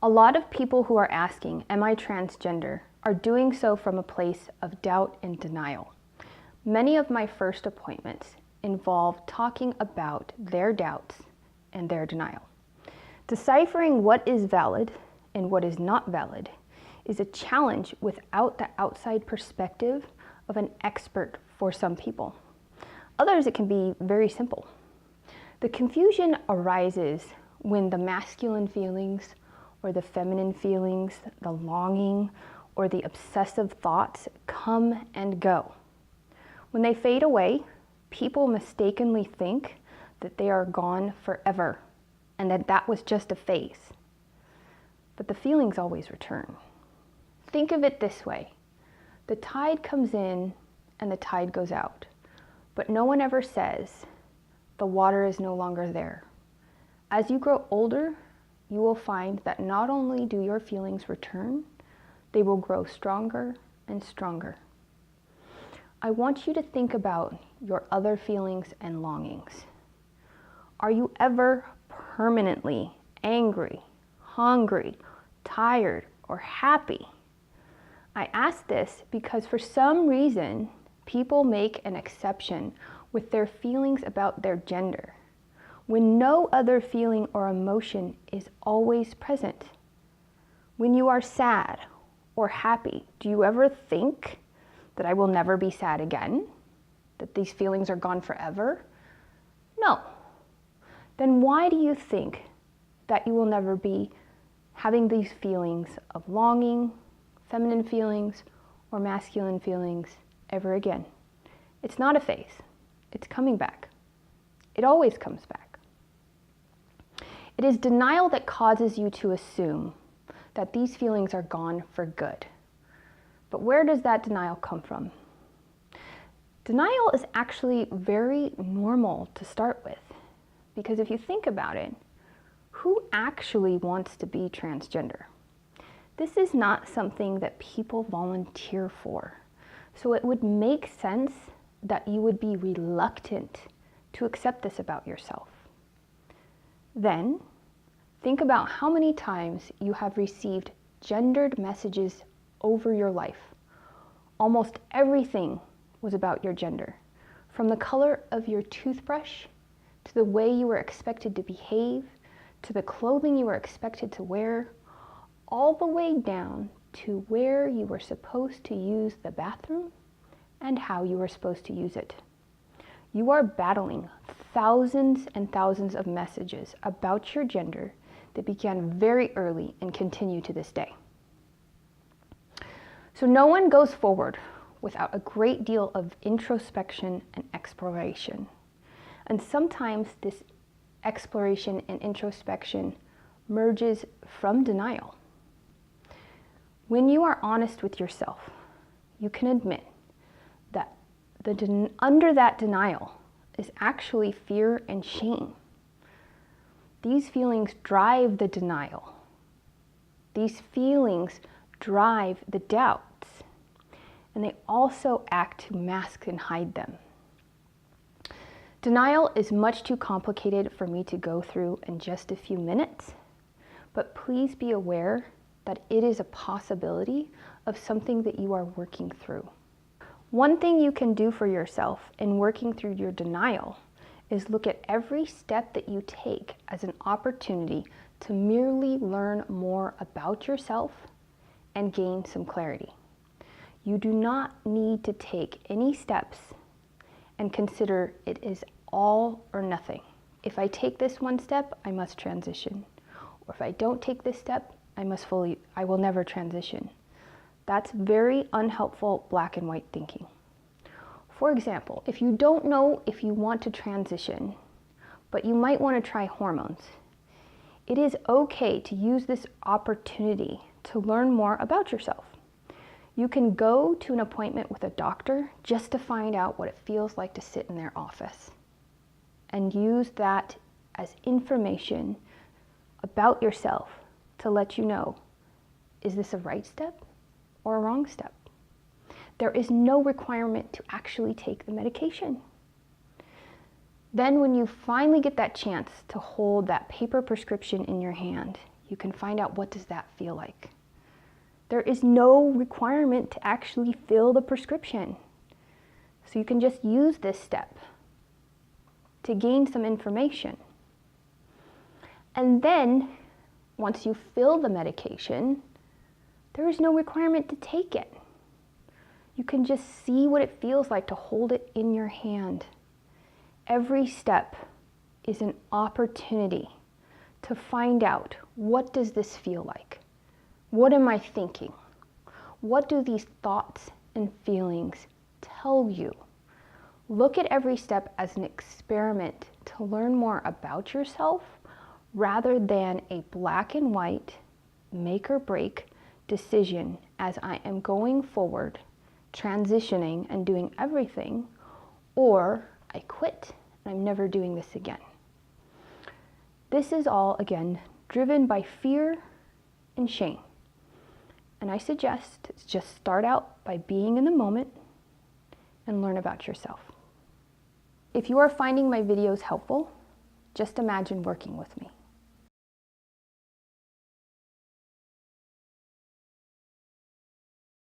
A lot of people who are asking, am I transgender, are doing so from a place of doubt and denial. Many of my first appointments involve talking about their doubts and their denial. Deciphering what is valid and what is not valid is a challenge without the outside perspective of an expert for some people. Others, it can be very simple. The confusion arises when the masculine feelings or the feminine feelings, the longing or the obsessive thoughts come and go. When they fade away, people mistakenly think that they are gone forever and that that was just a phase. But the feelings always return. Think of it this way. The tide comes in and the tide goes out, but no one ever says the water is no longer there. As you grow older, you will find that not only do your feelings return, they will grow stronger and stronger. I want you to think about your other feelings and longings. Are you ever permanently angry, hungry, tired, or happy? I ask this because for some reason, people make an exception with their feelings about their gender, when no other feeling or emotion is always present. When you are sad or happy, do you ever think that I will never be sad again? That these feelings are gone forever? No. Then why do you think that you will never be having these feelings of longing, feminine feelings, or masculine feelings ever again? It's not a phase. It's coming back. It always comes back. It is denial that causes you to assume that these feelings are gone for good. But where does that denial come from? Denial is actually very normal to start with, because if you think about it, who actually wants to be transgender? This is not something that people volunteer for. So it would make sense that you would be reluctant to accept this about yourself. Then, think about how many times you have received gendered messages over your life. Almost everything was about your gender, from the color of your toothbrush, to the way you were expected to behave, to the clothing you were expected to wear, all the way down to where you were supposed to use the bathroom and how you were supposed to use it. You are battling thousands and thousands of messages about your gender that began very early and continue to this day. So no one goes forward without a great deal of introspection and exploration. And sometimes this exploration and introspection merges from denial. When you are honest with yourself, you can admit that under that denial is actually fear and shame. These feelings drive the denial. These feelings drive the doubts, and they also act to mask and hide them. Denial is much too complicated for me to go through in just a few minutes, but please be aware that it is a possibility of something that you are working through. One thing you can do for yourself in working through your denial is look at every step that you take as an opportunity to merely learn more about yourself and gain some clarity. You do not need to take any steps and consider it is all or nothing. If I take this one step, I must transition. Or if I don't take this step, I will never transition. That's very unhelpful black and white thinking. For example, if you don't know if you want to transition, but you might want to try hormones, it is okay to use this opportunity to learn more about yourself. You can go to an appointment with a doctor just to find out what it feels like to sit in their office and use that as information about yourself to let you know, is this a right step or a wrong step? There is no requirement to actually take the medication. Then when you finally get that chance to hold that paper prescription in your hand, You can find out, what does that feel like? There is no requirement to actually fill the prescription. So you can just use this step to gain some information. And then, once you fill the medication, there is no requirement to take it. You can just see what it feels like to hold it in your hand. Every step is an opportunity to find out, what does this feel like? What am I thinking? What do these thoughts and feelings tell you? Look at every step as an experiment to learn more about yourself rather than a black and white, make or break decision as I am going forward, transitioning and doing everything, or I quit and I'm never doing this again. This is all, again, driven by fear and shame. And I suggest just start out by being in the moment and learn about yourself. If you are finding my videos helpful, just imagine working with me.